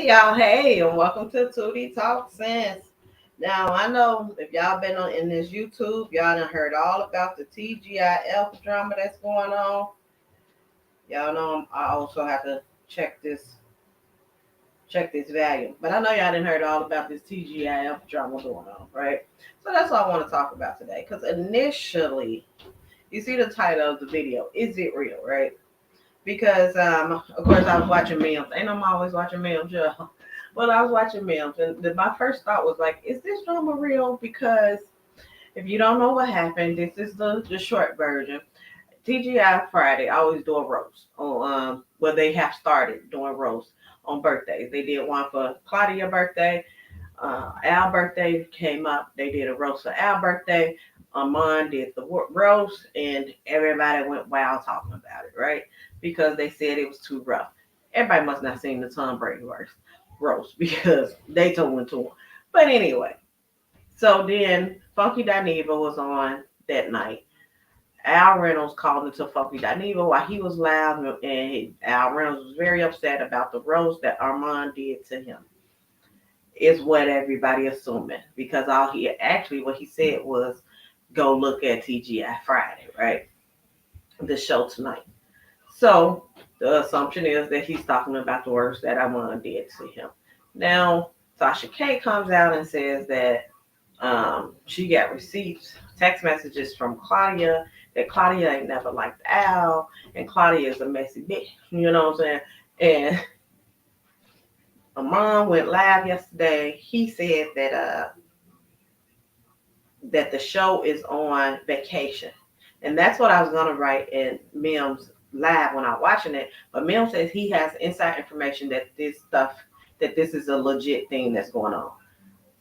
Hey y'all, hey, and welcome to 2D Talk Sense. Now I know if y'all been on in this YouTube, y'all done heard all about the TGIF drama that's going on. Y'all know I also have to check this value. But I know y'all didn't heard all about this TGIF drama going on, right? So that's what I want to talk about today. Because initially, you see the title of the video, is it real, right? Because of course I was watching memes. Ain't I'm always watching memes, yeah. But I was watching memes, and my first thought was like, is this drama real? Because if you don't know what happened, this is the short version. TGI Friday always do a roast on well they have started doing roast on birthdays. They did one for Claudia's birthday. Al's birthday came up. They did a roast for Al's birthday. Armon did the roast, and everybody went wild talking about it, right? Because they said it was too rough. Everybody must not seen the Tom Brady roast because they told it to him. But anyway, so then Funky Dineva was on that night. Al Reynolds called into Funky Dineva while he was loud, and Al Reynolds was very upset about the roast that Armon did to him. Is what everybody assuming because all he actually what he said was go look at TGI Friday, right? The show tonight. So the assumption is that he's talking about the words that Armon did to him. Now Sasha K comes out and says that she got receipts, text messages from Claudia that Claudia ain't never liked Al, and Claudia is a messy bitch. You know what I'm saying? And Armon went live yesterday. He said that the show is on vacation. And that's what I was gonna write in Mim's live when I'm watching it. But Mim says he has inside information that this is a legit thing that's going on.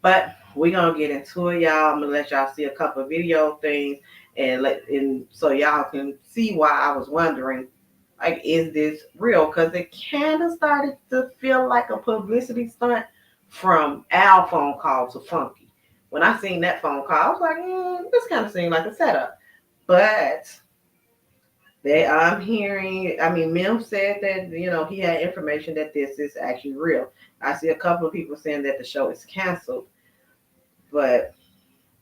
But we're gonna get into it, y'all. I'm gonna let y'all see a couple of video things and so y'all can see why I was wondering, like, is this real? Because it kind of started to feel like a publicity stunt from Al phone call to Funky. When I seen that phone call, I was like, this kind of seemed like a setup. But I'm hearing, I mean, Mim said that, he had information that this is actually real. I see a couple of people saying that the show is canceled, but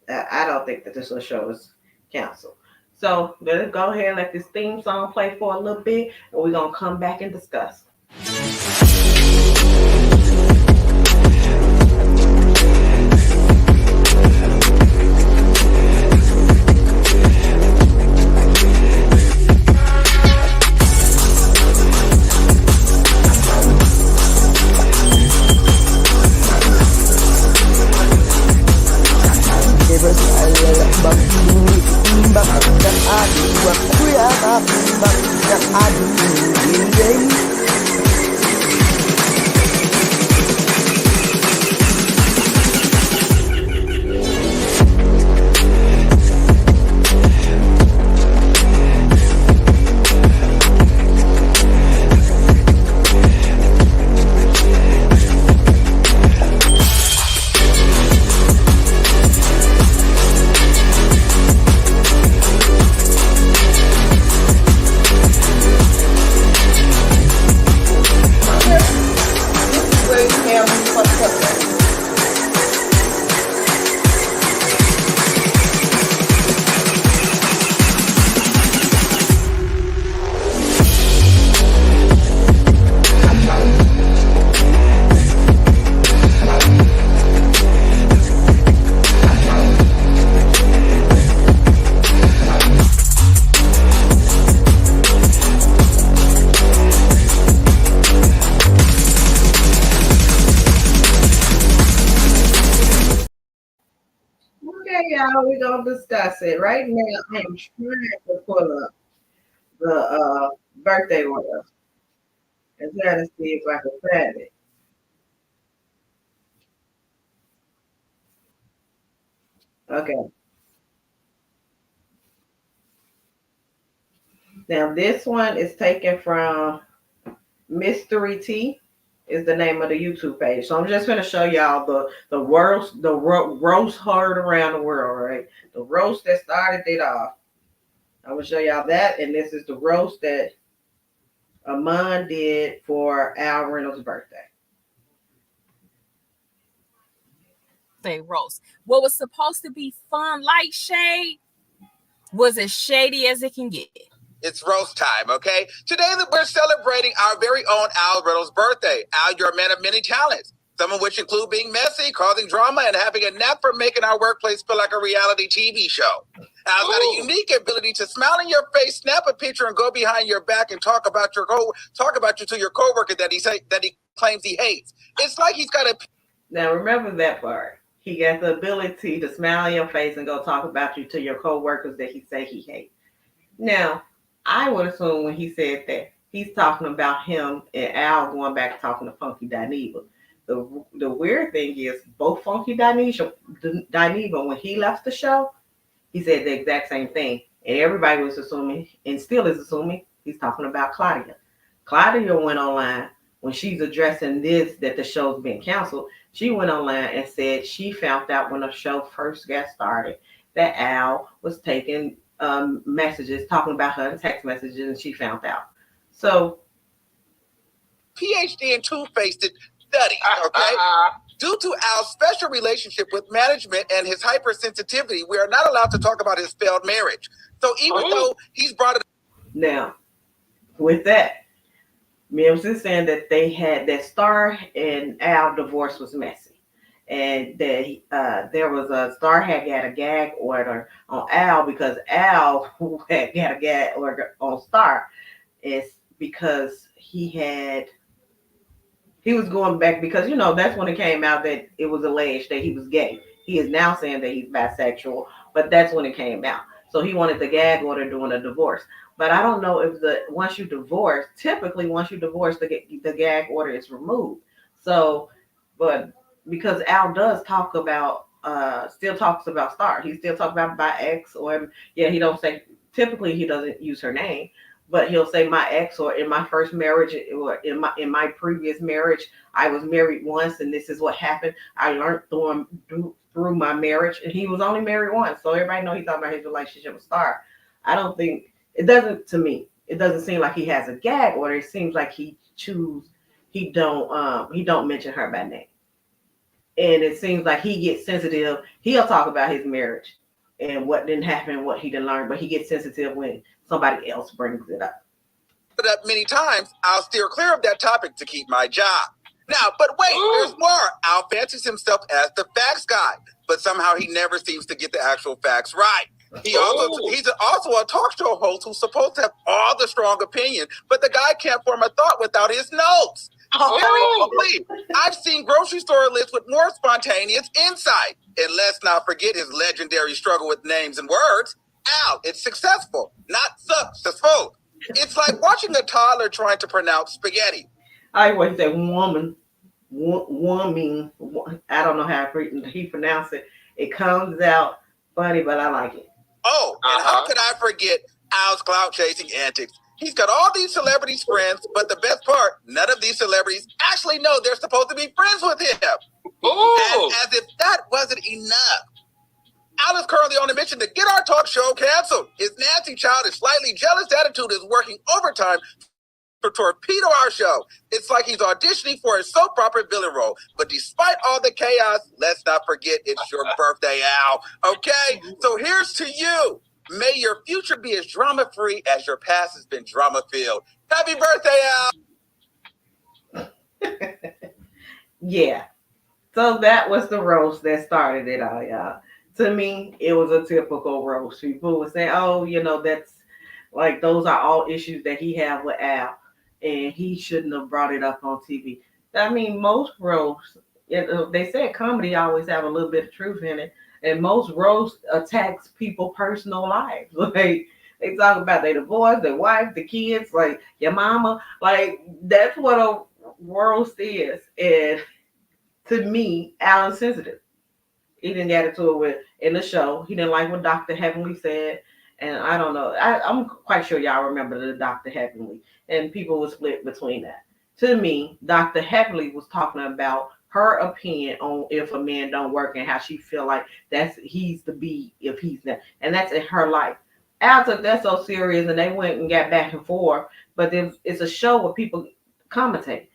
I don't think that this show is canceled. So let's go ahead and let this theme song play for a little bit, and we're going to come back and discuss. Y'all, we're gonna discuss it right now. I'm trying to pull up the birthday order and trying to see if I can find it. Okay, now this one is taken from Mystery T is the name of the YouTube page. So I'm just gonna show y'all the roast heard around the world, right? The roast that started it off. I'm gonna show y'all that, and this is the roast that Amon did for Al Reynolds' birthday. birthday roast. What was supposed to be fun, light shade, was as shady as it can get. It's roast time, okay? Today we're celebrating our very own Al Reynolds' birthday. Al, you're a man of many talents, some of which include being messy, causing drama, and having a knack for making our workplace feel like a reality TV show. Al's got a unique ability to smile in your face, snap a picture, and go behind your back and talk about you to your coworker that he claims he hates. It's like he's got a. Now remember that part. He got the ability to smile in your face and go talk about you to your coworkers that he say he hates. Now, I would assume when he said that, he's talking about him and Al going back talking to Funky Dineva. The weird thing is, both Funky Dineva, when he left the show, he said the exact same thing. And everybody was assuming, and still is assuming, he's talking about Claudia. Claudia went online when she's addressing this, that the show's been canceled. She went online and said she found out when the show first got started that Al was taking messages talking about her in text messages, and she found out. So, PhD in two-faced studies, okay? Due to Al's special relationship with management and his hypersensitivity, we are not allowed to talk about his failed marriage. So even though he's brought it now, with that, Mims is saying that they had that Star and Al divorce was messy. And that there was a Star had got a gag order on Al because Al had got a gag order on Star. It's because he was going back because, that's when it came out that it was alleged that he was gay. He is now saying that he's bisexual, but that's when it came out. So he wanted the gag order during a divorce. But I don't know if once you divorce, the gag order is removed. So, but because Al does talk about, still talks about Star. He still talks about my ex, or he don't say, typically he doesn't use her name, but he'll say my ex, or in my first marriage, or in my previous marriage, I was married once and this is what happened. I learned through my marriage, and he was only married once. So everybody know he's talking about his relationship with Star. I don't think, it doesn't seem like he has a gag order. It seems like he don't mention her by name. And it seems like he gets sensitive. He'll talk about his marriage and what didn't happen, what he didn't learn, but he gets sensitive when somebody else brings it up. But many times, I'll steer clear of that topic to keep my job. Now, but wait, there's more. Al fancies himself as the facts guy, but somehow he never seems to get the actual facts right. He's also a talk show host who's supposed to have all the strong opinion, but the guy can't form a thought without his notes. I've seen grocery store lists with more spontaneous insight. And let's not forget his legendary struggle with names and words. Al, it's successful, not successful. It's like watching a toddler trying to pronounce spaghetti. I always say woman. I don't know how he pronounced it. It comes out funny, but I like it. Oh, and how could I forget Al's clout chasing antics? He's got all these celebrities friends, but the best part, none of these celebrities actually know they're supposed to be friends with him. As if that wasn't enough. Al is currently on a mission to get our talk show canceled. His nasty, childish, slightly jealous attitude is working overtime to torpedo our show. It's like he's auditioning for a soap opera villain role. But despite all the chaos, let's not forget it's your birthday, Al. Okay? So here's to you. May your future be as drama-free as your past has been drama-filled. Happy birthday, Al! Yeah. So that was the roast that started it all, y'all. To me, it was a typical roast. People were saying, that's like, those are all issues that he had with Al, and he shouldn't have brought it up on TV. I mean, most roasts, they said comedy always have a little bit of truth in it, and most roasts attacks people's personal lives. Like, they talk about their divorce, their wife, the kids, like your mama. Like, that's what a roast is. And to me, Al is sensitive. He didn't get into it with in the show. He didn't like what Dr. Heavenly said. And I don't know. I'm quite sure y'all remember the Dr. Heavenly. And people were split between that. To me, Dr. Heavenly was talking about her opinion on if a man don't work and how she feel like he's the B if he's not. And that's in her life. Al took that so serious, and they went and got back and forth. But it's a show where people commentate.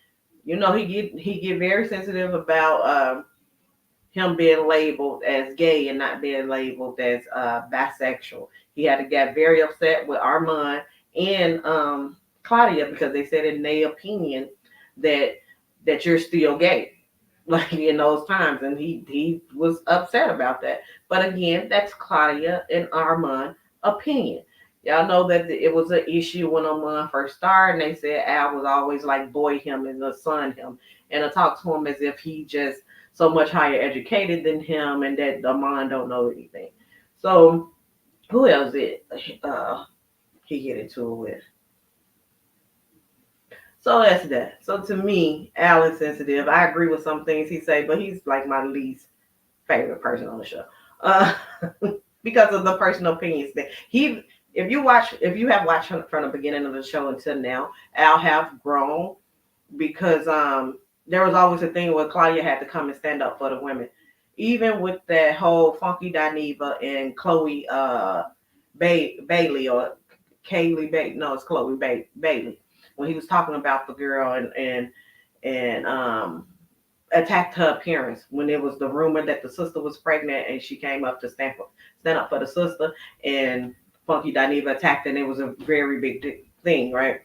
He get very sensitive about him being labeled as gay and not being labeled as bisexual. He had to get very upset with Armon and Claudia because they said in their opinion that you're still gay, like in those times, and he was upset about that. But again, that's Claudia and Armon opinion. Y'all know that it was an issue when Armon first started, and they said Al was always like boy him and the son him, and I talked to him as if he just so much higher educated than him, and that Armon don't know anything. So who else did he get into it with? So that's that. So to me, Al is sensitive. I agree with some things he say, but he's like my least favorite person on the show, uh, because of the personal opinions that he. If you have watched from the beginning of the show until now, Al have grown because there was always a thing where Claudia had to come and stand up for the women, even with that whole Funky Dineva and Chloe Bailey or Kaylee Bailey. No, it's Chloe Bailey. When he was talking about the girl and attacked her appearance when it was the rumor that the sister was pregnant and she came up to stand up for the sister, and Funky Dineva attacked her, and it was a very big thing, right?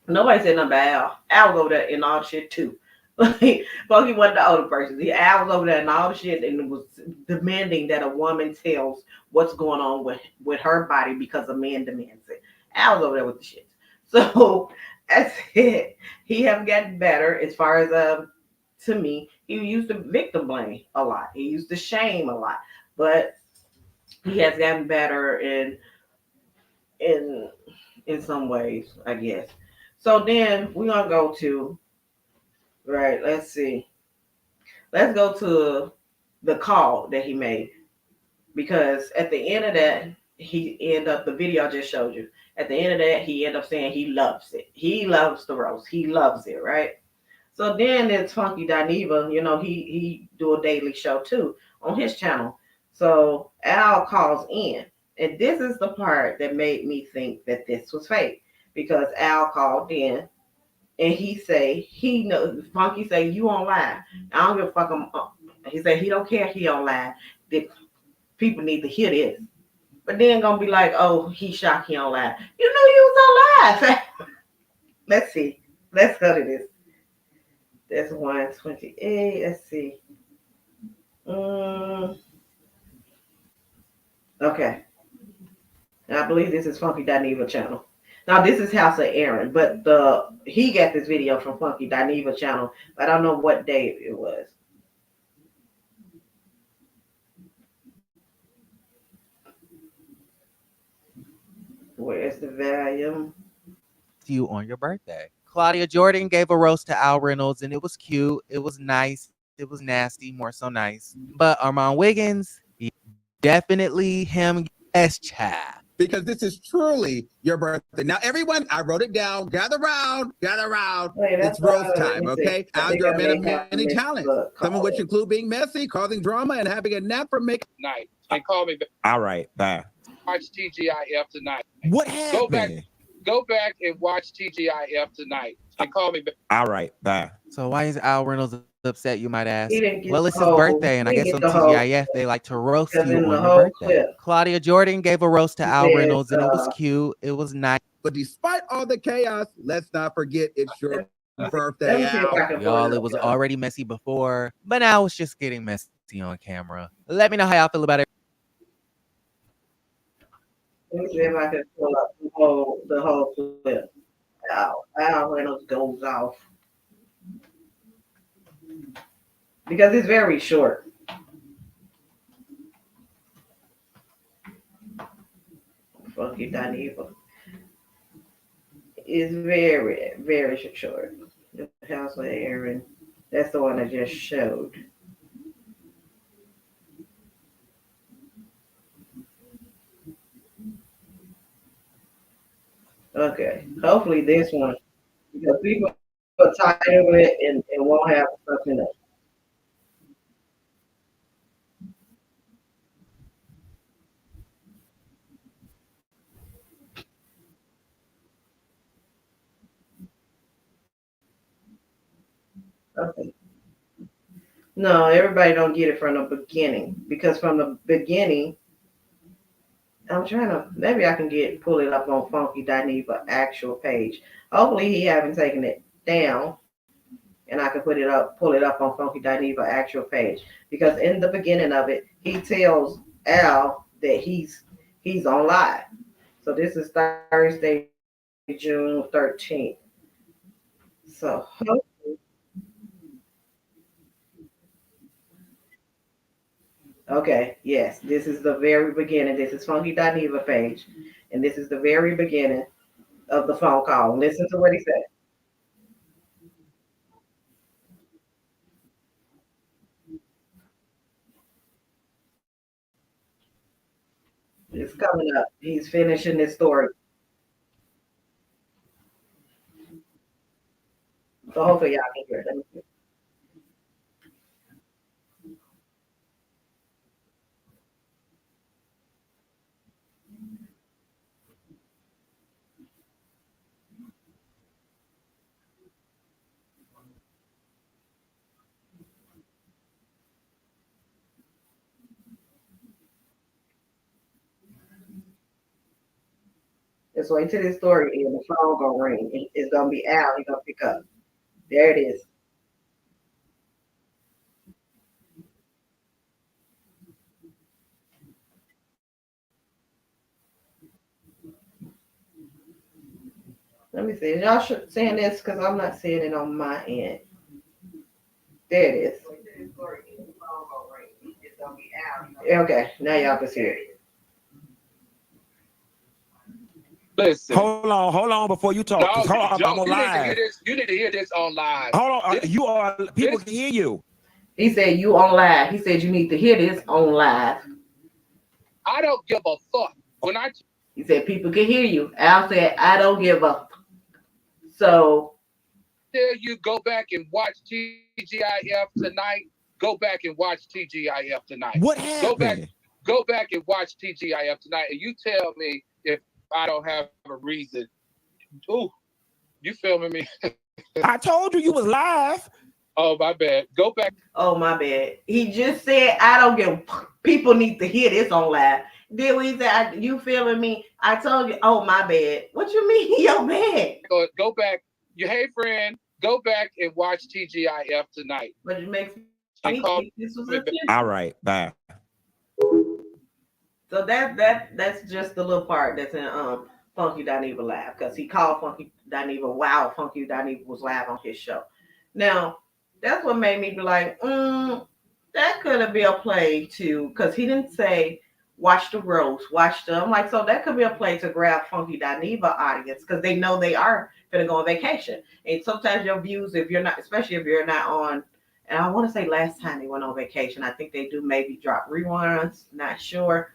Nobody said nothing about Al. Al was over there in all the shit too. Funky wasn't the older person. Al was over there in all the shit and was demanding that a woman tells what's going on with her body because a man demands it. Al was over there with the shit. So that's it. He have gotten better as far as to me. He used to victim blame a lot. He used to shame a lot, but he has gotten better in some ways, I guess. So then we're gonna go to right. Let's see. Let's go to the call that he made, because at the end of that, he ended up the video I just showed you. At the end of that, he ended up saying he loves it. He loves the roast. He loves it, right? So then it's Funky Dineva. He do a daily show too on his channel. So Al calls in, and this is the part that made me think that this was fake, because Al called in and he knows. Funky say you on live. I don't give a fuck. He said he don't care if he on live. The people need to hear this. But then gonna be like, oh, he shocked he on live. You know you was on live. Let's see. Let's go to this. That's 128. Let's see. Okay. I believe this is Funky Dineva channel. Now this is House of Aaron, but he got this video from Funky Dineva channel, but I don't know what day it was. Where's the volume? You on your birthday. Claudia Jordan gave a roast to Al Reynolds, and it was cute. It was nice. It was nasty, more so nice. But Armon Wiggins, definitely him. Yes, child. Because this is truly your birthday. Now, everyone, I wrote it down. Gather round, gather round. Wait, it's roast time, okay? Al, you're a man of many talents, some of which include being messy, causing drama, and having a nap from making night. And call me back. All right, bye. Watch TGIF tonight. What happened? Go back and watch TGIF tonight. And call me back. All right, bye. So why is Al Reynolds upset, you might ask? Well, it's his birthday, and I guess on TGIF they like to roast you on your birthday. Clip. Claudia Jordan gave a roast to Al Reynolds, and it was cute. It was nice. But despite all the chaos, let's not forget it's your birthday, Al. Y'all, it was already messy before, but now it's just getting messy on camera. Let me know how y'all feel about it. Let me see if I can pull up the whole clip. Al Reynolds goes off. Because it's very short. Funky Dineva. It's very, very short. The House of Aaron. That's the one I just showed. Okay. Hopefully this one. Because people are tired of it and won't have something else. Okay. No, everybody don't get it from the beginning because from the beginning, I'm trying to maybe I can pull it up on Funky Dineva actual page. Hopefully he haven't taken it down and I can pull it up on Funky Dineva actual page because in the beginning of it, he tells Al that he's on live. So this is Thursday, June 13th. So okay, yes, this is the very beginning. This is Funky Dineva page, and this is the very beginning of the phone call. Listen to what he said. It's coming up. He's finishing this story. So hopefully y'all can hear it. Let me see. Just wait till this story and the phone gonna ring. It's gonna be Al. He's gonna pick up. There it is. Let me see. Y'all should seeing this because I'm not seeing it on my end. There it is. Okay, now y'all can see it. Listen. Hold on before you talk. No, I'm on you need to hear live. this. You need to hear this on live. Hold on, people can hear you. He said you on live. He said you need to hear this on live. I don't give a fuck. He said people can hear you. Al said I don't give a. So tell you go back and watch TGIF tonight. Go back and watch TGIF tonight. What happened? Go back and watch TGIF tonight, and you tell me if I don't have a reason. Ooh, you filming me? I told you was live. Oh, my bad. Go back. Oh, my bad. He just said I don't give. People need to hear this on live. Then we said you feeling me? I told you. Oh, my bad. What you mean? Your bad? Go back. Hey, friend. Go back and watch TGIF tonight. But it makes me think this was a all right. Bye. So that's just the little part that's in Funky Dineva live because he called Funky Dineva while Funky Dineva was live on his show. Now that's what made me be like, that could be a play too, because he didn't say watch the roast, I'm like, so that could be a play to grab Funky Dineva audience because they know they are gonna go on vacation. And sometimes your views, if you're not, especially if you're not on, and I want to say last time they went on vacation, I think they do maybe drop reruns, not sure.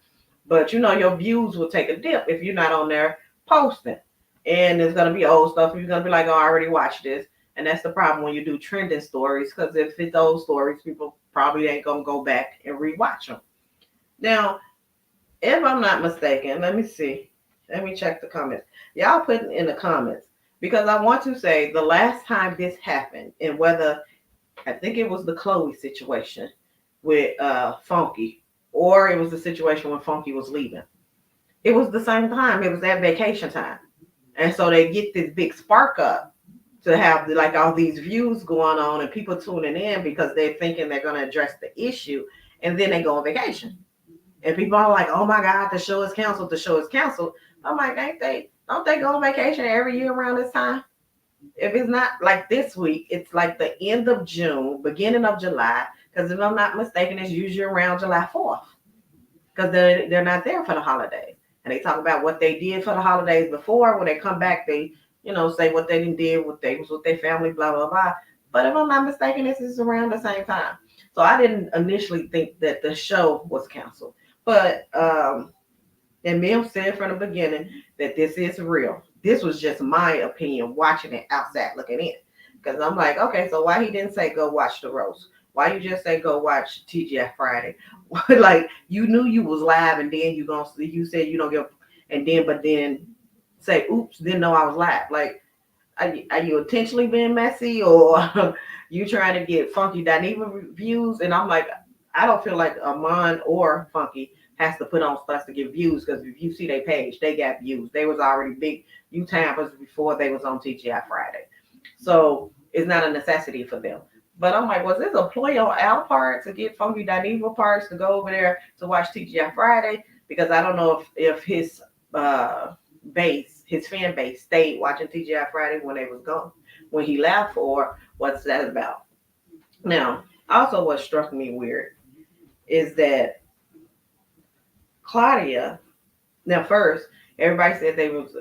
But your views will take a dip if you're not on there posting. And there's gonna be old stuff. You're gonna be like, oh, I already watched this. And that's the problem when you do trending stories, because if it's old stories, people probably ain't gonna go back and rewatch them. Now, if I'm not mistaken, let me see. Let me check the comments. Y'all put in the comments because I want to say the last time this happened, and whether I think it was the Chloe situation with Funky, or it was the situation when Funky was leaving. It was the same time. It was that vacation time. And so they get this big spark up to have like all these views going on and people tuning in because they're thinking they're going to address the issue. And then they go on vacation. And people are like, oh my God, the show is canceled. The show is canceled. I'm like, don't they go on vacation every year around this time? If it's not like this week, it's like the end of June, beginning of July. Because if I'm not mistaken, it's usually around July 4th. Because they're not there for the holidays. And they talk about what they did for the holidays before. When they come back, they, say what they did, what they was with their family, blah, blah, blah. But if I'm not mistaken, this is around the same time. So I didn't initially think that the show was canceled. But and Mel said from the beginning that this is real. This was just my opinion watching it outside looking in. Because I'm like, okay, so why he didn't say go watch the roast? Why you just say go watch TGF Friday? Like you knew you was live and then you said you don't give, and then but then say oops, didn't know I was live. Like are you intentionally being messy, or you trying to get Funky Dineva views? And I'm like, I don't feel like Armon or Funky has to put on stuff to get views, because if you see their page, they got views. They was already big U-Tampers before they was on TGI Friday. So it's not a necessity for them. But I'm like, was this a ploy on our part to get Funky Dineva parts to go over there to watch TGI Friday? Because I don't know if his his fan base stayed watching TGI Friday when they was gone, when he left, or what's that about? Now, also what struck me weird is that Claudia, now first, everybody said they was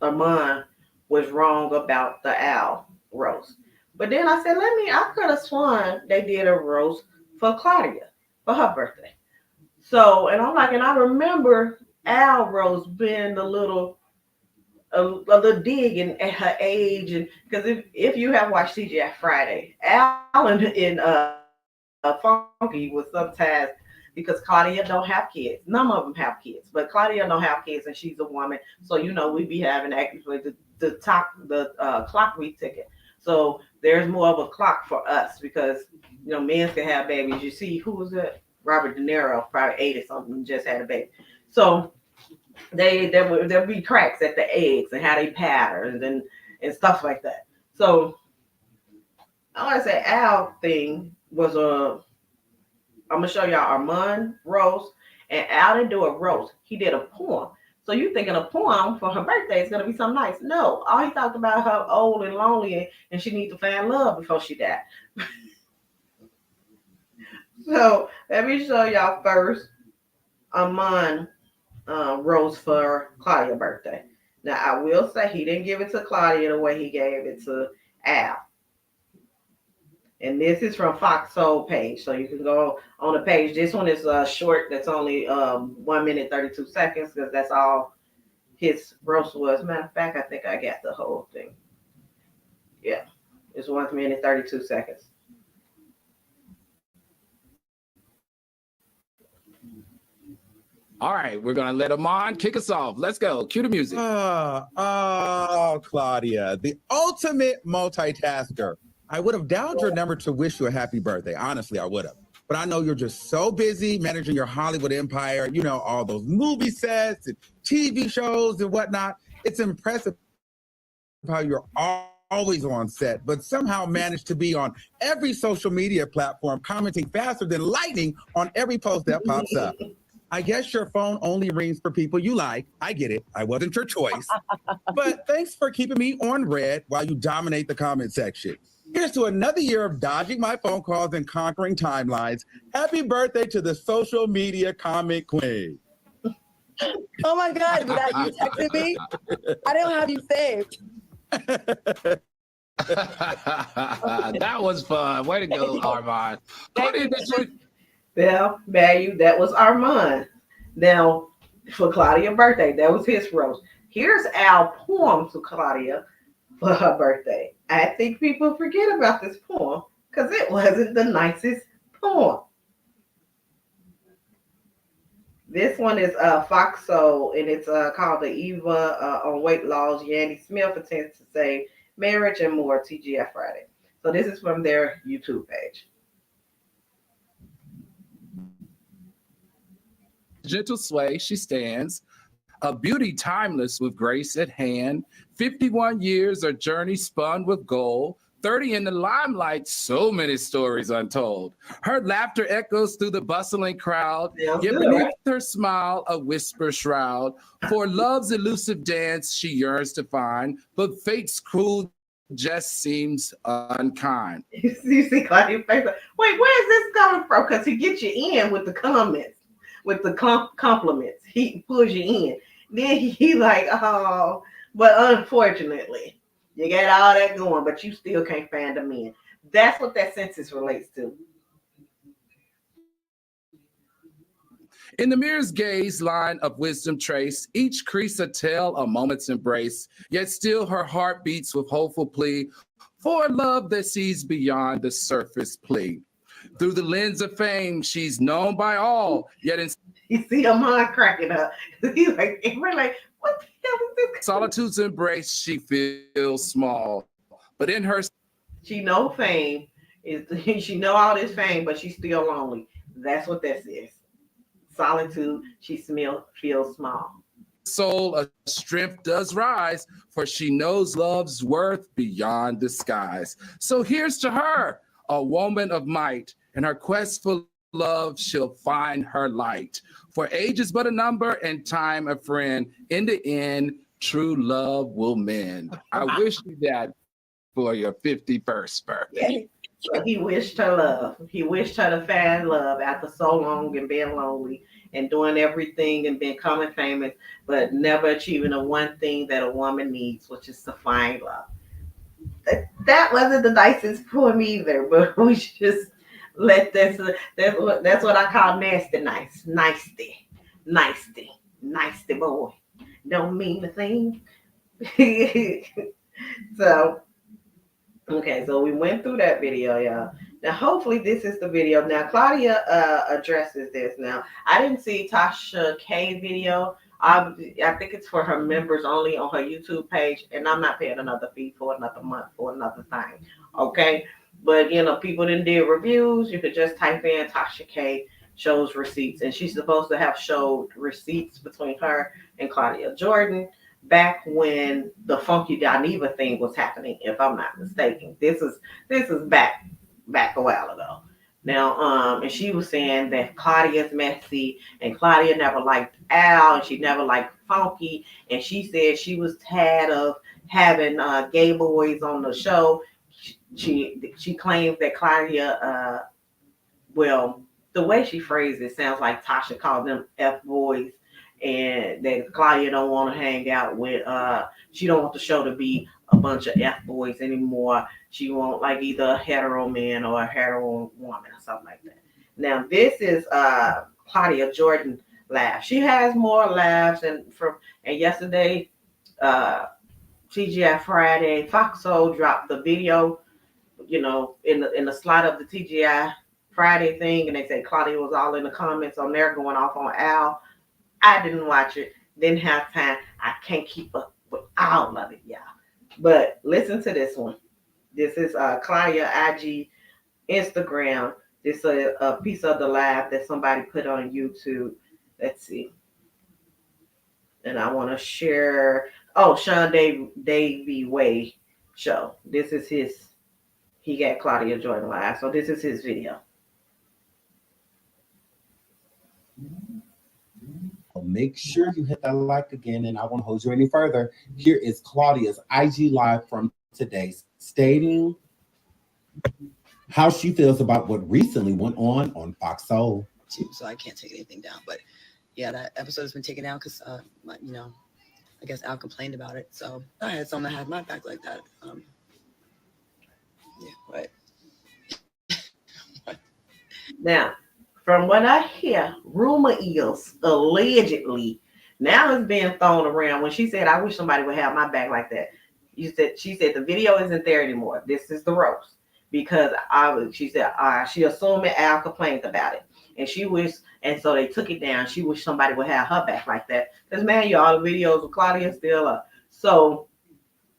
Armon was wrong about the owl roast. But then I said, I could have sworn they did a roast for Claudia for her birthday. So, and I'm like, and I remember Al Rose being a little dig at her age, and because if you have watched TGI Friday, Al and Funky was sometimes, because Claudia don't have kids. None of them have kids, but Claudia don't have kids, and she's a woman. So we be having actually the clock we ticket. So there's more of a clock for us, because men can have babies. You see, who was it? Robert De Niro, probably 80 something, just had a baby. So there'll be cracks at the eggs and how they pattern and stuff like that. So I want to say Al thing was I'm gonna show y'all Armon roast, and Al didn't do a roast. He did a poem. So you thinking a poem for her birthday is gonna be something nice? No, all he talked about her old and lonely, and she needs to find love before she died. So let me show y'all first Armon roast for Claudia's birthday. Now I will say he didn't give it to Claudia the way he gave it to Al. And this is from Fox Soul page, so you can go on the page. This one is short. That's only 1 minute 32 seconds, because that's all his roast was. Matter of fact, I think I got the whole thing. Yeah, it's 1 minute 32 seconds. All right, we're gonna let Armon kick us off. Let's go. Cue the music. Claudia, the ultimate multitasker. I would have dialed your number to wish you a happy birthday. Honestly, I would have. But I know you're just so busy managing your Hollywood empire, all those movie sets and TV shows and whatnot. It's impressive how you're always on set, but somehow manage to be on every social media platform, commenting faster than lightning on every post that pops up. I guess your phone only rings for people you like. I get it. I wasn't your choice. But thanks for keeping me on red while you dominate the comment section. Here's to another year of dodging my phone calls and conquering timelines. Happy birthday to the social media comment queen. Oh my God, you texted me? I don't have you saved. That was fun. Way to go, Armon. Well, Matthew, that was Armon. Now, for Claudia's birthday, that was his roast. Here's Al's poem to Claudia for her birthday. I think people forget about this poem because it wasn't the nicest poem. This one is Fox Soul, and it's called The Eva on Weight Loss. Yandy Smith attempts to say marriage and more, TGI Friday. So this is from their YouTube page. Gentle sway, she stands, a beauty timeless with grace at hand. 51 years, a journey spun with gold. 30 in the limelight, so many stories untold. Her laughter echoes through the bustling crowd. Yet beneath her smile, a whisper shroud. For love's elusive dance she yearns to find, but fate's cruel just seems unkind. You see Claudia's face. Wait, where is this coming from? Because he gets you in with the comments, with the compliments. He pulls you in. Then he like, oh, but unfortunately, you got all that going, but you still can't find a man. That's what that sentence relates to. In the mirror's gaze, line of wisdom trace, each crease a tale, a moment's embrace, yet still her heart beats with hopeful plea for a love that sees beyond the surface plea. Through the lens of fame, she's known by all, yet You see Armon cracking up. He's like, and we're like, what the hell is this? Solitude's embrace, she feels small. But in her She know fame is she know all this fame, but she's still lonely. That's what this is. Solitude. She feels small. soul, a strength does rise, for she knows love's worth beyond disguise. So here's to her, a woman of might. In her quest for love, she'll find her light. For age is but a number and time a friend. In the end, true love will mend. I wish you that for your 51st birthday. So he wished her love. He wished her to find love after so long and being lonely and doing everything and becoming famous, but never achieving the one thing that a woman needs, which is to find love. That wasn't the nicest poem either, but we should just let this. That's what I call nasty nice, nicety boy. Don't mean a thing. So. Okay, so we went through that video, y'all. Now, hopefully, this is the video. Now, Claudia addresses this. Now, I didn't see Tasha K video. I think it's for her members only on her YouTube page, and I'm not paying another fee for another month for another thing. Okay, but people didn't do reviews. You could just type in Tasha K shows receipts, and she's supposed to have showed receipts between her and Claudia Jordan back when the Funky Dineva thing was happening, if I'm not mistaken. This is back a while ago. Now, and she was saying that Claudia's messy, and Claudia never liked Al, and she never liked Funky, and she said she was tired of having gay boys on the show. She claims that Claudia, well, the way she phrased it sounds like Tasha called them F boys, and that Claudia don't want to hang out with, she don't want the show to be a bunch of F boys anymore. She want like either a hetero man or a hetero woman or something like that. Now, this is Claudia Jordan laugh. She has more laughs, and yesterday, TGI Friday, Fox Soul dropped the video, in the slot of the TGI Friday thing, and they said Claudia was all in the comments on there going off on Al. I didn't watch it, didn't have time. I can't keep up with all of it, y'all. But listen to this one. This is Claudia IG Instagram. This is a piece of the live that somebody put on YouTube. Let's see. And I want to share. Oh, Sean Davey Way show. This is his. He got Claudia Jordan live. So this is his video. Make sure you hit that like again, and I won't hold you any further. Here is Claudia's IG live from today, stating how she feels about what recently went on Fox Soul. So I can't take anything down, but yeah, that episode has been taken down because I guess Al complained about it. So I had someone that had my back like that. Yeah, right. Now, from what I hear, rumor is allegedly now it's being thrown around. When she said, "I wish somebody would have my back like that," she said the video isn't there anymore. This is the roast because she said she assumed Al complained about it, and so they took it down. She wished somebody would have her back like that because man, all the videos with Claudia still up. So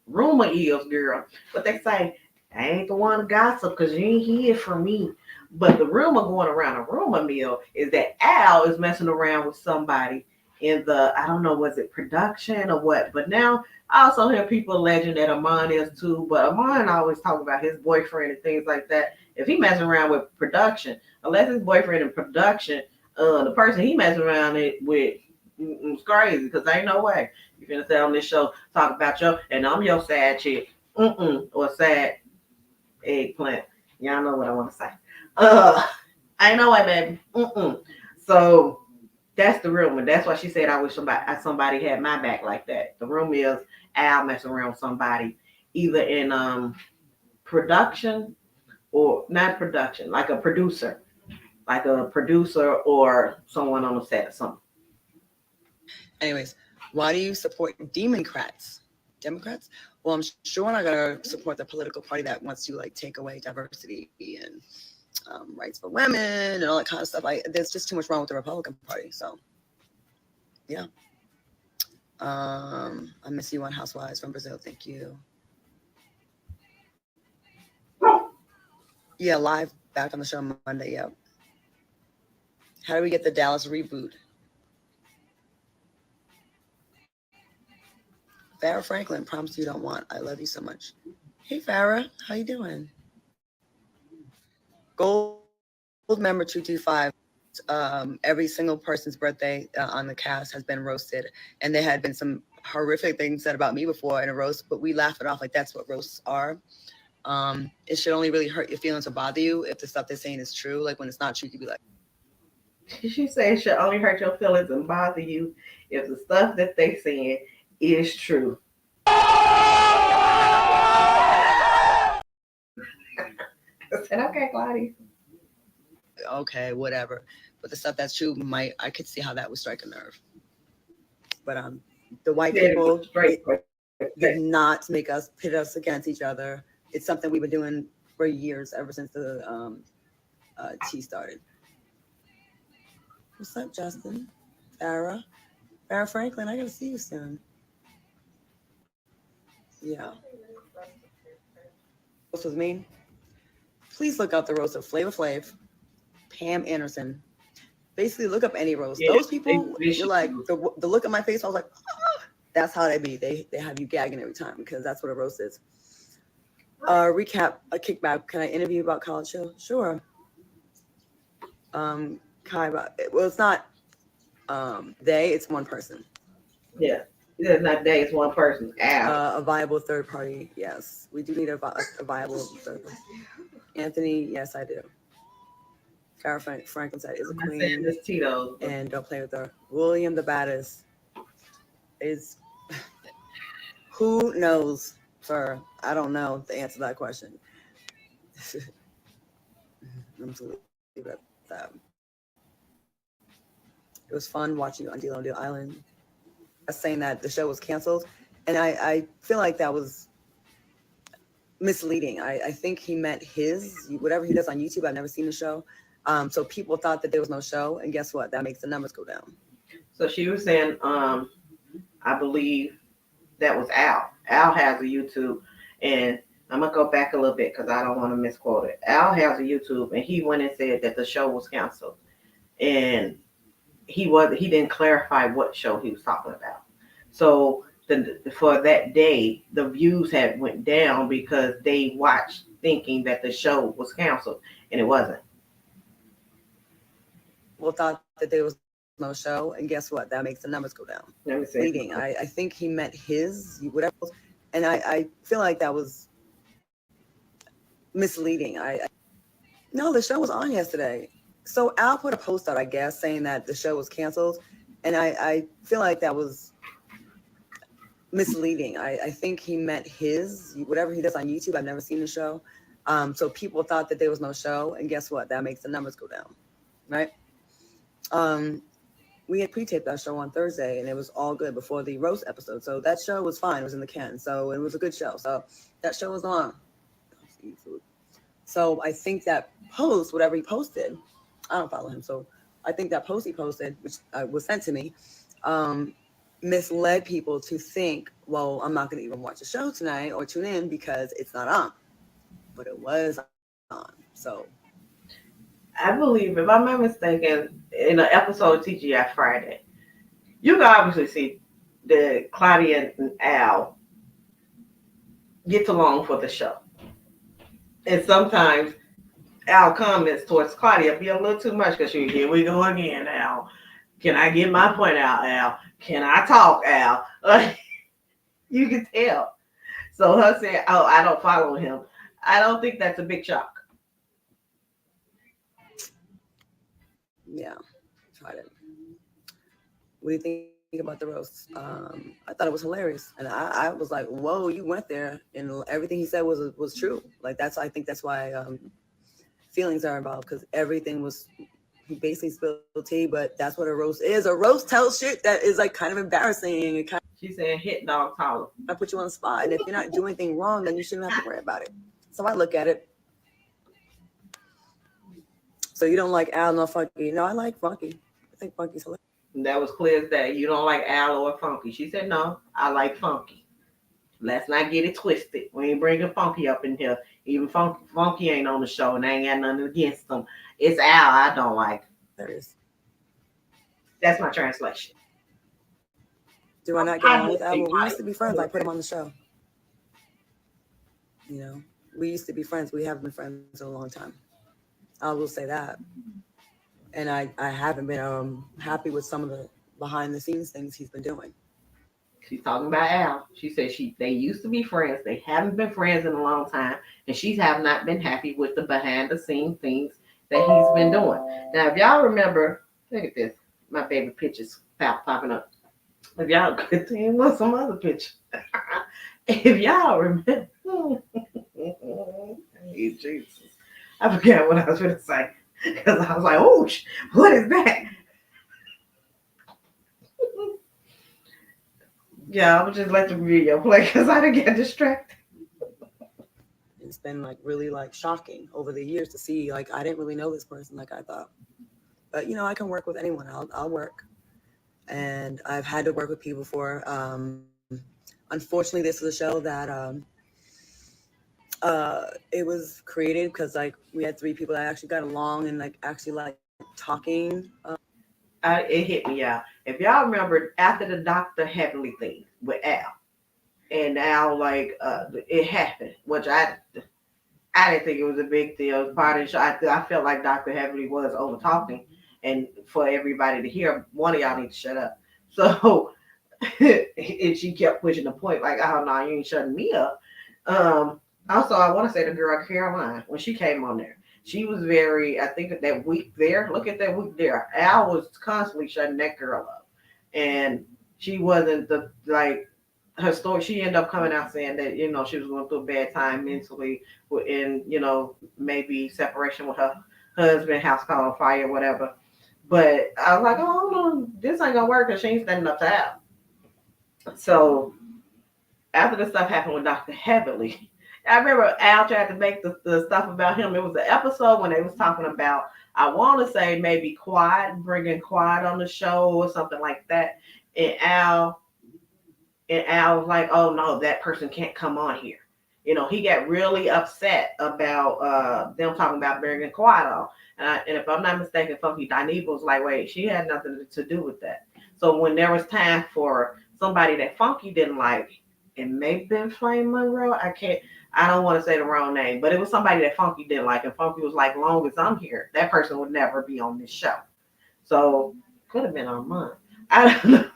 rumor is, girl, but they say I ain't the one to gossip because you ain't hear from me. But the rumor going around a rumor mill is that Al is messing around with somebody in the, I don't know, was it production or what? But now I also hear people alleging that Armon is too. But Armon always talk about his boyfriend and things like that. If he messing around with production, unless his boyfriend in production, the person he messing around with is crazy because ain't no way you finna say on this show talk about and I'm your sad chick, or sad eggplant. Y'all know what I want to say. I know it, baby. So that's the rumor. That's why she said, "I wish somebody had my back like that." The rumor is Al messing around with somebody, either in production or not production, like a producer or someone on the set or something. Anyways, why do you support Democrats? Well, I'm sure not gonna support the political party that wants to take away diversity and rights for women and all that kind of stuff. There's just too much wrong with the Republican Party. So, yeah. I miss you on Housewives from Brazil. Thank you. Yeah, live back on the show Monday. Yep. How do we get the Dallas reboot? Farrah Franklin, promise you don't want. I love you so much. Hey, Farrah, how you doing? Gold member 225. Every single person's birthday on the cast has been roasted, and there had been some horrific things said about me before in a roast, but we laugh it off like that's what roasts are. It should only really hurt your feelings or bother you if the stuff they're saying is true. Like when it's not true, you could be like, She said it should only hurt your feelings and bother you if the stuff that they saying is true. I said, okay, Claudia. Okay, whatever. But the stuff that's true I could see how that would strike a nerve. But the white people did not make us pit us against each other. It's something we've been doing for years, ever since the tea started. What's up, Justin? Farrah Franklin, I gotta see you soon. Yeah. This was me. Please look up the roast of Flavor Flav, Pam Anderson. Basically, look up any roast. Those people, you're like, the look at my face, I was like, ah! That's how they be. They have you gagging every time because that's what a roast is. Recap, a kickback. Can I interview about college show? Sure. Well, it's not it's one person. Yeah. It's not they, it's one person. A viable third party, yes. We do need a viable third party. Anthony, yes, I do. Farrah Franklin said is a queen. Tito. And don't play with her. William the Baddest is who knows, sir? I don't know the answer to that question. I'm just leave it at that. It was fun watching you on Deal on Deal Island. Saying that the show was canceled, and I feel like that was misleading. I think he meant whatever he does on YouTube. I've never seen the show, so people thought that there was no show, and guess what? That makes the numbers go down. So she was saying, I believe that was Al. Al has a YouTube, and I'm gonna go back a little bit because I don't want to misquote it. Al has a YouTube, and he went and said that the show was canceled, and he didn't clarify what show he was talking about. So for that day, the views had went down because they watched thinking that the show was canceled, and it wasn't. Well, thought that there was no show, and guess what? That makes the numbers go down. Let me see. I think he meant whatever, and I feel like that was misleading. No, the show was on yesterday. So Al put a post out, I guess, saying that the show was canceled, and I feel like that was misleading. I think he meant whatever he does on YouTube. I've never seen the show, so people thought that there was no show, and guess what? That makes the numbers go down, right? We had pre-taped that show on Thursday, and it was all good before the roast episode. So that show was fine. It was in the can, so it was a good show. So that show was on. So I think that post, whatever he posted. I don't follow him, so I think that post he posted, which was sent to me, misled people to think, well, I'm not going to even watch the show tonight or tune in because it's not on. But it was on. So I believe, if I'm not mistaken, in an episode of TGI Friday, you can obviously see that Claudia and Al get along for the show. And sometimes Al comments towards Claudia be a little too much because here we go again, Al. Can I get my point out, Al? Can I talk, Al? You can tell. So her saying, oh, I don't follow him. I don't think that's a big shock. Yeah, tried it. What do you think about the roast? I thought it was hilarious, and I was like, whoa, you went there, and everything he said was true. Like I think that's why feelings are involved, because everything was, he basically spilled tea, but that's what a roast is. A roast tells shit that is like kind of embarrassing. She's saying hit dog collar. I put you on the spot, and if you're not doing anything wrong, then you shouldn't have to worry about it. So I look at it. So you don't like Al nor Funky? No, I like Funky. I think Funky's hilarious. And that was clear as day. You don't like Al or Funky. She said, no, I like Funky. Let's not get it twisted. We ain't bringing Funky up in here. Even Funky ain't on the show, and I ain't got nothing against them. It's Al I don't like. There it is. That's my translation. Do I not get along with Al? Well, we used to be friends. I put him on the show. You know, we used to be friends. We haven't been friends in a long time. I will say that. And I haven't been happy with some of the behind the scenes things he's been doing. She's talking about Al. She said they used to be friends. They haven't been friends in a long time. And she have not been happy with the behind the scenes things that he's been doing. Now, if y'all remember, look at this. My favorite pictures popping up. If y'all could see what's some other picture. If y'all remember. Hey, Jesus. I forgot what I was going to say. Because I was like, oh, what is that? Yeah, I would just let the video play because I didn't get distracted. It's been like really like shocking over the years to see, like, I didn't really know this person like I thought. But, you know, I can work with anyone. I'll work. And I've had to work with people before. Unfortunately, this is a show that it was created because, like, we had 3 people that actually got along and, like, actually, like, talking. It hit me out. If y'all remember, after the Dr. Heavenly thing with Al, and Al, like, it happened, which I didn't think it was a big deal. It was part of the show. I felt like Dr. Heavenly was over talking, and for everybody to hear, one of y'all need to shut up. So, and she kept pushing the point, like, oh, no, you ain't shutting me up. Also, I want to say the girl Caroline, when she came on there, she was very, I think that week there, look at that week there. Al was constantly shutting that girl up. And she wasn't her story, she ended up coming out saying that, you know, she was going through a bad time mentally in, you know, maybe separation with her husband, house caught on fire, whatever. But I was like, oh, no, this ain't going to work because she ain't standing up to Al. So after the stuff happened with Dr. Heavenly, I remember Al tried to make the stuff about him. It was an episode when they was talking about, I want to say maybe bringing Quiet on the show or something like that. And Al was like, oh no, that person can't come on here. You know, he got really upset about them talking about bringing Quiet on. And if I'm not mistaken, Funky Dineva was like, wait, she had nothing to do with that. So when there was time for somebody that Funky didn't like, it may have been Flame Monroe. I don't want to say the wrong name, but it was somebody that Funky didn't like. And Funky was like, long as I'm here, that person would never be on this show. So could have been Armon. I don't know.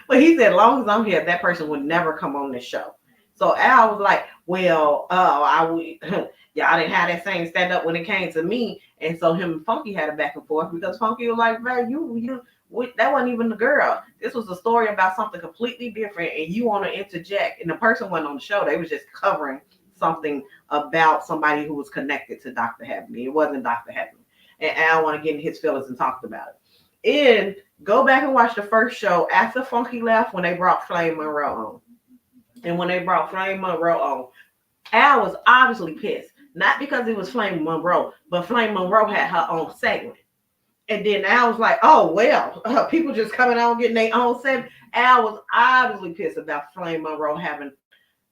But he said, long as I'm here, that person would never come on this show. So Al was like, well, y'all didn't have that same stand up when it came to me. And so him and Funky had a back and forth because Funky was like, man, that wasn't even the girl. This was a story about something completely different. And you want to interject. And the person wasn't on the show. They was just covering something about somebody who was connected to Dr. Heavenly. It wasn't Dr. Heavenly. And Al want to get in his feelings and talked about it. And go back and watch the first show after Funky left when they brought Flame Monroe on. And when they brought Flame Monroe on, Al was obviously pissed. Not because it was Flame Monroe, but Flame Monroe had her own segment. And then Al was like, oh, well, people just coming on getting their own segment. Al was obviously pissed about Flame Monroe having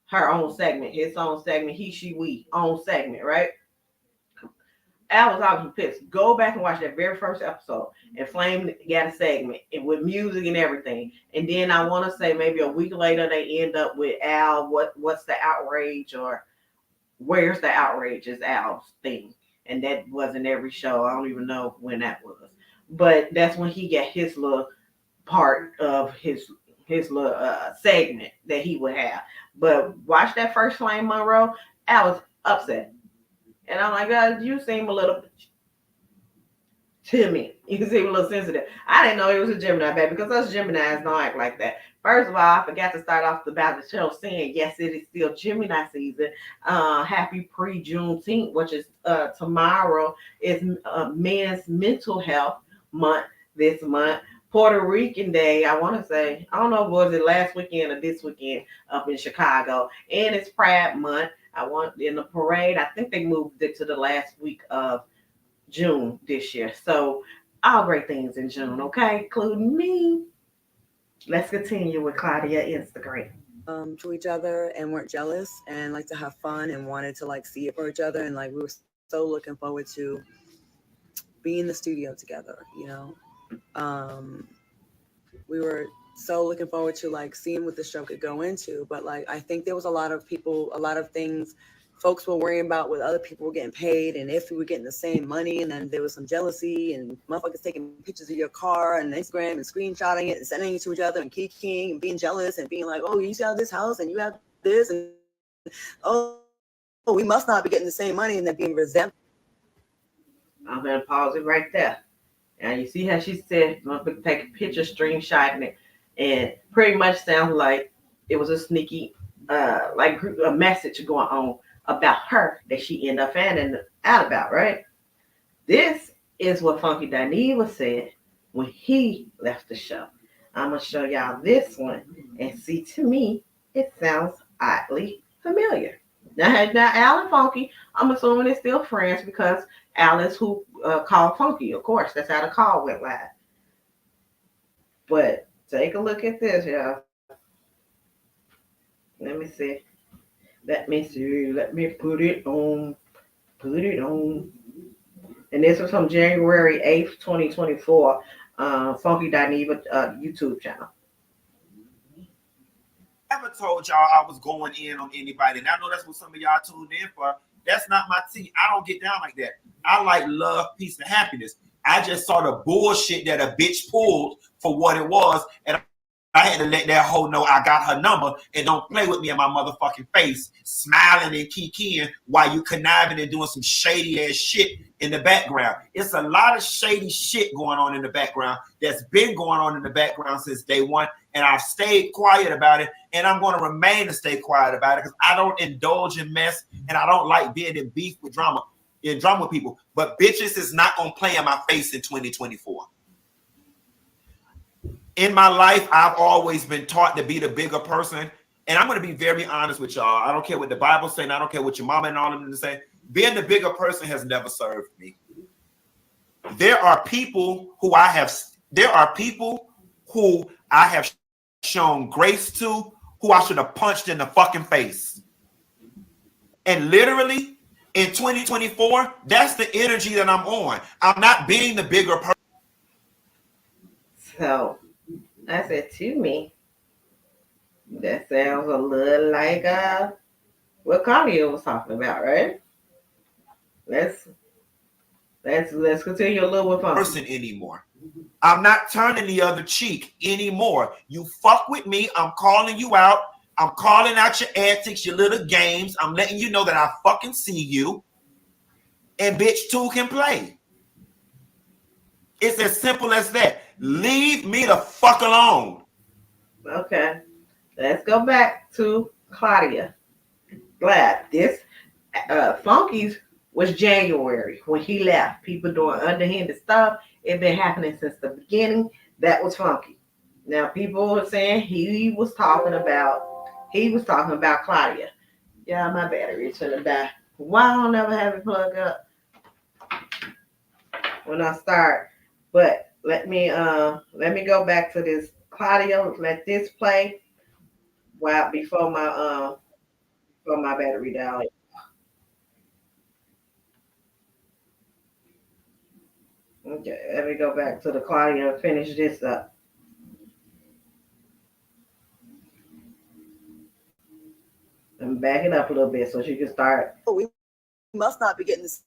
her own segment, his own segment, he, she, we, own segment, right? Al was obviously pissed. Go back and watch that very first episode. And Flame got a segment and with music and everything. And then I want to say maybe a week later, they end up with Al, what's the outrage, or where's the outrage is Al's thing. And that wasn't every show. I don't even know when that was. But that's when he got his little part of his little segment that he would have. But watch that first Flame Monroe, Al was upset. And I'm like, God, you seem a little timid. You seem a little sensitive. I didn't know it was a Gemini, baby, because us Geminis don't act like that. First of all, I forgot to start off about the show saying, yes, it is still Gemini season. Happy pre-Juneteenth, which is tomorrow is Men's Mental Health Month this month. Puerto Rican Day, I want to say, I don't know, was it last weekend or this weekend up in Chicago. And it's Pride Month. In the parade, I think they moved it to the last week of June this year. So all great things in June, okay, including me. Let's continue with Claudia Instagram. To each other and weren't jealous and like to have fun and wanted to like see it for each other, and like we were so looking forward to being in the studio together, you know. We were so looking forward to like seeing what the show could go into, but like I think there was a lot of people, a lot of things folks were worrying about with other people were getting paid and if we were getting the same money, and then there was some jealousy and motherfuckers taking pictures of your car and Instagram and screenshotting it and sending it to each other and kikiing and being jealous and being like, oh, you have this house and you have this, and oh, we must not be getting the same money, and then being resentful. I'm gonna pause it right there. And you see how she said, take a picture, screenshotting it, and pretty much sounds like it was a sneaky, like a message going on about her that she ended up finding out about, right? This is what Funky Dineva said when he left the show. I'm gonna show y'all this one and see. To me, it sounds oddly familiar. Now, Al and Funky, I'm assuming they're still friends because Al is who called Funky. Of course, that's how the call went live. But take a look at this, y'all. Let me see. Let me see. Let me put it on. Put it on. And this was from January 8th, 2024. Funky Dineva YouTube channel. I never told y'all I was going in on anybody. And I know that's what some of y'all tuned in for. That's not my tea. I don't get down like that. I like love, peace, and happiness. I just saw the bullshit that a bitch pulled for what it was. And I had to let that hoe know I got her number and don't play with me in my motherfucking face, smiling and kikiing while you conniving and doing some shady ass shit in the background. It's a lot of shady shit going on in the background that's been going on in the background since day one. And I've stayed quiet about it, and I'm going to remain to stay quiet about it because I don't indulge in mess, and I don't like being in beef with drama with people. But bitches is not going to play in my face in 2024. In my life, I've always been taught to be the bigger person, and I'm going to be very honest with y'all. I don't care what the Bible's saying. I don't care what your mama and all of them say. Being the bigger person has never served me. There are people who I have shown grace to, who I should have punched in the fucking face. And literally in 2024, that's the energy that I'm on. I'm not being the bigger person. So I said, to me, that sounds a little like what Claudia was talking about, right? Let's continue a little with person anymore. I'm not turning the other cheek anymore. You fuck with me, I'm calling you out. I'm calling out your antics, your little games. I'm letting you know that I fucking see you. And bitch, two can play. It's as simple as that. Leave me the fuck alone. Okay. Let's go back to Claudia. Glad this Funky's was January when he left. People doing underhanded stuff. It been happening since the beginning. That was Funky. Now people were saying he was talking about Claudia. Yeah, my battery's finna die. Why I don't ever have it plug up when I start? But let me go back to this Claudia. Let this play before my battery died. Okay, let me go back to the Claudia and finish this up. And back it up a little bit so she can start. Oh, we must not be getting the same.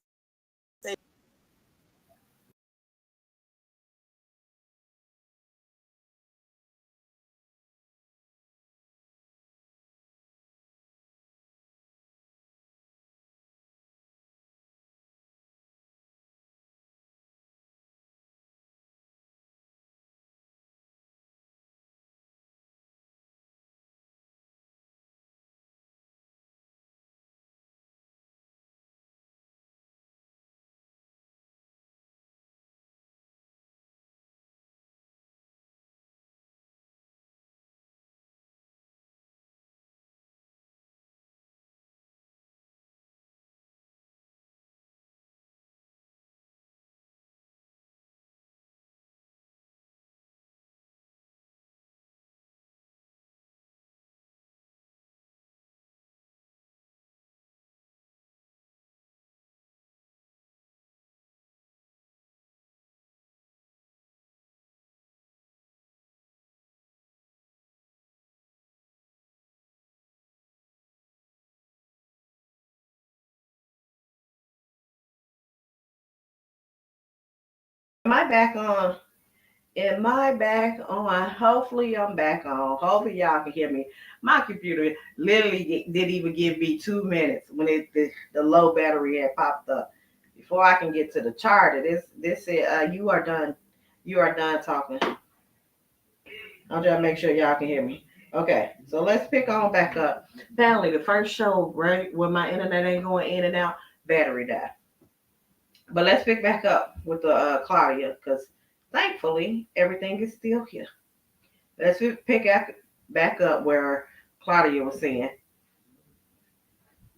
I back on? Am I back on? Hopefully I'm back on. Hopefully y'all can hear me. My computer literally didn't even give me 2 minutes when the low battery had popped up. Before I can get to the charger, this said you are done. You are done talking. I'm trying to make sure y'all can hear me. Okay, so let's pick on back up. Apparently the first show, right, where my internet ain't going in and out, battery died. But let's pick back up with the Claudia, because thankfully everything is still here. Let's pick back up where Claudia was saying.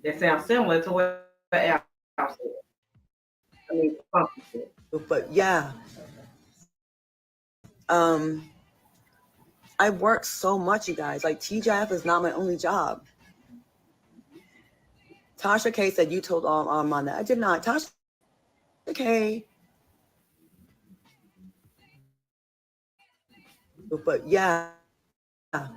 That sounds similar to what Al said. I mean, Funky said. But yeah, I work so much, you guys. Like TGIF is not my only job. Tasha K said you told Armon that. I did not. Tasha K. But yeah, a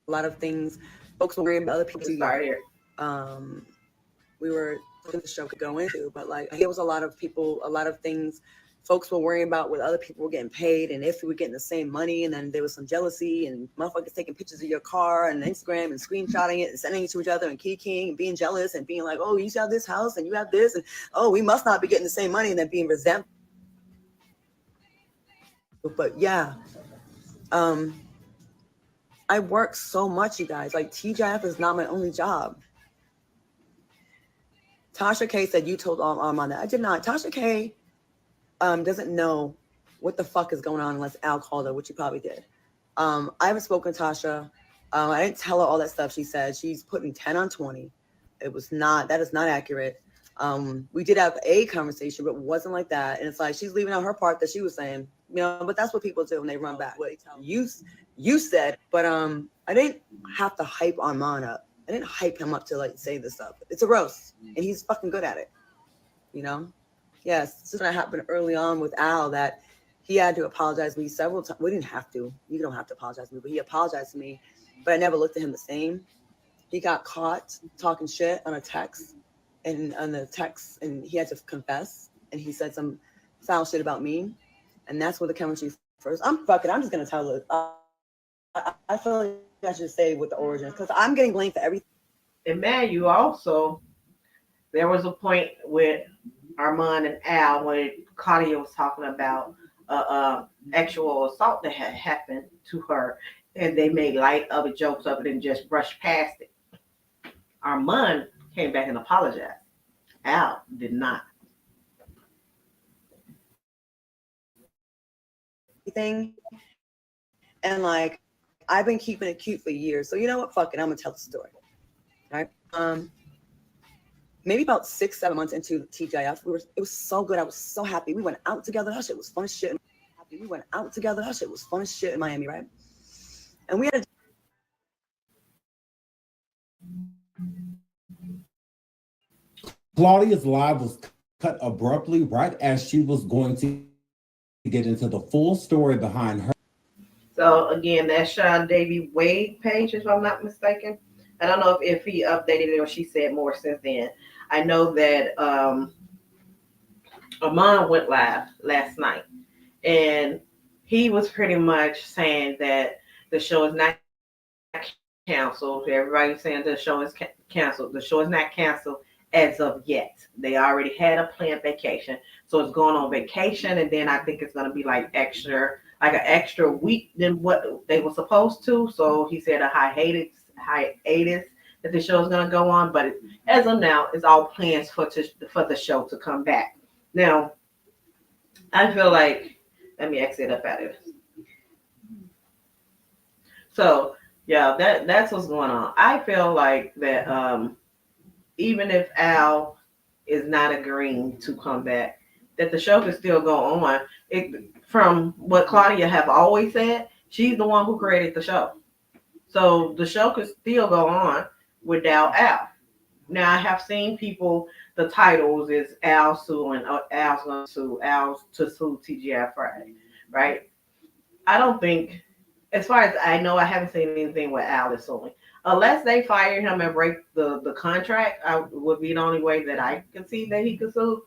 lot of things. Folks were worried about other people. We were the show could go into, but like there was a lot of things folks were worrying about what other people were getting paid and if we were getting the same money, and then there was some jealousy and motherfuckers taking pictures of your car and Instagram and screenshotting it and sending it to each other and keying and being jealous and being like, oh, you have this house and you have this, and oh, we must not be getting the same money, and then being resentful. But yeah, I work so much, you guys. Like TGIF is not my only job. Tasha K said you told Armon that. I did not. Tasha K doesn't know what the fuck is going on unless Al called her, which he probably did. I haven't spoken to Tasha. I didn't tell her all that stuff she said. She's putting 10 on 20. That is not accurate. We did have a conversation, but it wasn't like that. And it's like she's leaving out her part that she was saying, but that's what people do when they run back. You said, but I didn't have to hype Armon up. I didn't hype him up to like say this stuff. It's a roast, and he's fucking good at it. Yes, this is what happened early on with Al, that he had to apologize to me several times. We didn't have to. You don't have to apologize to me, but he apologized to me. But I never looked at him the same. He got caught talking shit on a text, and he had to confess, and he said some foul shit about me, and that's where the chemistry first. I'm just gonna tell it. I feel like I should say what the origin is, because I'm getting blamed for everything. And man, you also, there was a point with Armon and Al when Claudia was talking about actual assault that had happened to her, and they made light of it, jokes of it, and just brushed past it. Armon came back and apologized. Al did not. And like, I've been keeping it cute for years. So you know what? Fuck it. I'm gonna tell the story. All right. Maybe about 6-7 months into TGIF, it was so good. I was so happy. We went out together. That shit was fun as shit. In Miami, right? And we had Claudia's live was cut abruptly right as she was going to get into the full story behind her. So again, that's Sean Davy Wade page, if I'm not mistaken. I don't know if he updated it or she said more since then. I know that Armon went live last night, and he was pretty much saying that the show is not canceled. Everybody's saying the show is canceled. The show is not canceled as of yet. They already had a planned vacation, so it's going on vacation, and then I think it's going to be like an extra week than what they were supposed to. So he said a hiatus that the show is going to go on, but as of now, it's all plans for the show to come back. Now, I feel like, let me exit up out of this. So yeah, that's what's going on. I feel like that even if Al is not agreeing to come back, that the show can still go on. From what Claudia have always said, she's the one who created the show. So the show could still go on without Al. Now I have seen people, the titles is Al suing, Al's going to sue, Al's to sue TGI Friday, right? I don't think, as far as I know, I haven't seen anything where Al is suing. unless they fire him and break the contract, would be the only way that I could see that he could sue.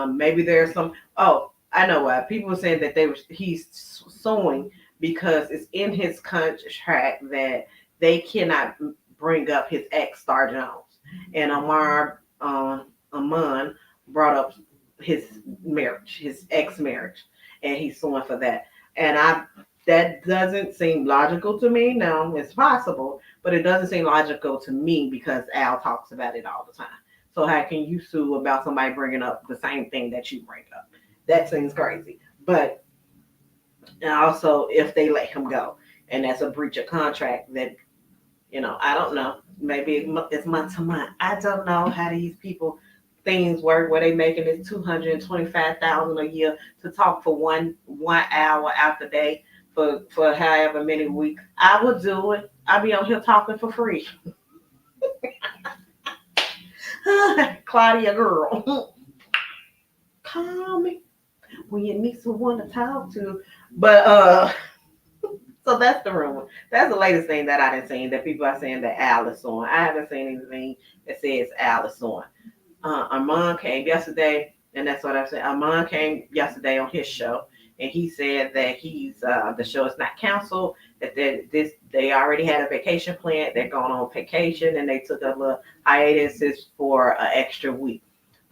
Maybe there's some. Oh, I know why. People were saying that he's suing because it's in his contract that they cannot bring up his ex Star Jones, and Armon brought up his marriage, his ex marriage, and he's suing for that. And that doesn't seem logical to me. Now it's possible, but it doesn't seem logical to me because Al talks about it all the time. So how can you sue about somebody bringing up the same thing that you bring up? That seems crazy. But and also if they let him go, and that's a breach of contract that, I don't know. Maybe it's month to month. I don't know how these people things work where they making this $225,000 a year to talk for one hour out the day for however many weeks. I would do it. I'd be on here talking for free. Claudia girl. Call me when you need someone to talk to. But so that's the rumor. That's the latest thing that I didn't see that people are saying that Al is suing. I haven't seen anything that says Al is suing. Armon came yesterday, and that's what I said. Armon came yesterday on his show, and he said that the show is not canceled. That they already had a vacation plan. They're going on vacation, and they took a little hiatus for an extra week.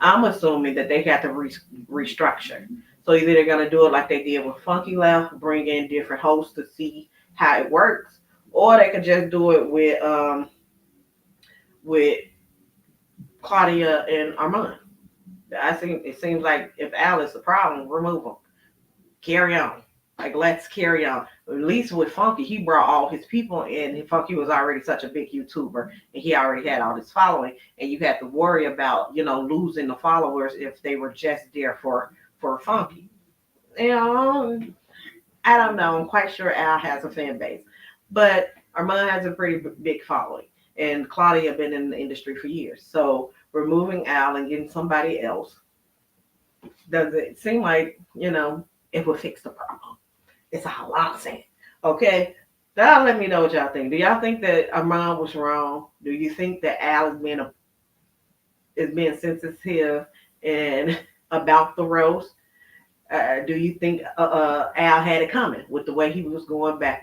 I'm assuming that they got to restructure. So either they're going to do it like they did with Funky Left, bring in different hosts to see how it works, or they could just do it with Claudia and Armon. It seems like if Al is the problem, remove him. Carry on. Like, let's carry on. At least with Funky, he brought all his people in. Funky was already such a big YouTuber, and he already had all this following. And you had to worry about, losing the followers if they were just there for Funky. I don't know. I'm quite sure Al has a fan base, but Armon has a pretty big following, and Claudia been in the industry for years. So removing Al and getting somebody else, does it seem like, it will fix the problem? It's all I'm saying. Okay. Now let me know what y'all think. Do y'all think that Armon was wrong? Do you think that Al is being sensitive and about the roast? Do you think Al had it coming with the way he was going back,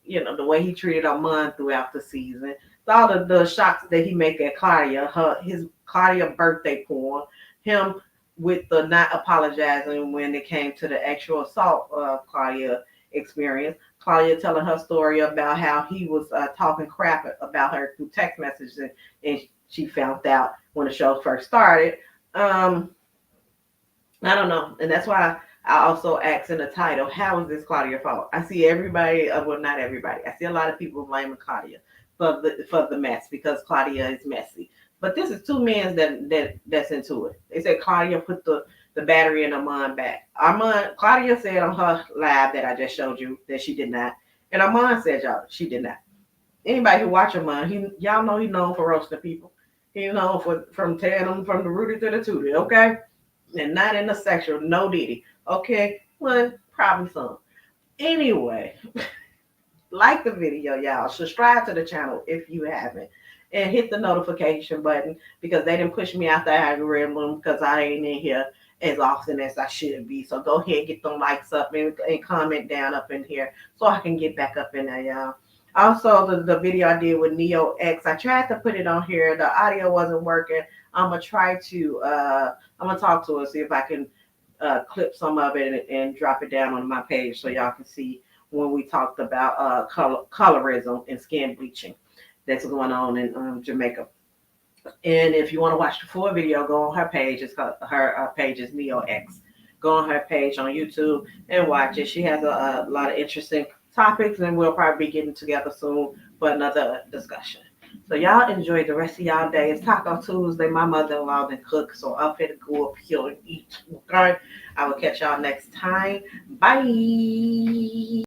the way he treated Armon throughout the season? All the shots that he make at Claudia, his Claudia birthday porn, him with the not apologizing when it came to the actual assault Claudia experience. Claudia telling her story about how he was talking crap about her through text messages, and she found out when the show first started. I don't know. And that's why I also asked in the title, how is this Claudia's fault? I see everybody, well, not everybody. I see a lot of people blaming Claudia for the mess because Claudia is messy. But this is two men that's into it. They said Claudia put the battery in Armon back. Claudia said on her live that I just showed you that she did not. And Armon said she did not. Anybody who watch Armon, y'all know he's known for roasting people. He's known from tearing them from the rooty to the tootie, okay? And not in the sexual, no Diddy. Okay, well, probably some. Anyway, like the video, y'all. Subscribe to the channel if you haven't. And hit the notification button because they didn't push me out the algorithm because I ain't in here as often as I should be. So go ahead, get them likes up and comment down up in here so I can get back up in there, y'all. Also, the video I did with Neo X, I tried to put it on here. The audio wasn't working. I'm going to try to, I'm going to talk to her, see if I can clip some of it and drop it down on my page so y'all can see when we talked about colorism and skin bleaching that's going on in Jamaica. And if you want to watch the full video, go on her page. It's called, her page is Neo X. Go on her page on YouTube and watch it. She has a lot of interesting topics, and we'll probably be getting together soon for another discussion. So y'all enjoy the rest of y'all day. It's Taco Tuesday. My mother-in-law didn't cook, so I'm finna go up here and eat. Okay? I will catch y'all next time. Bye.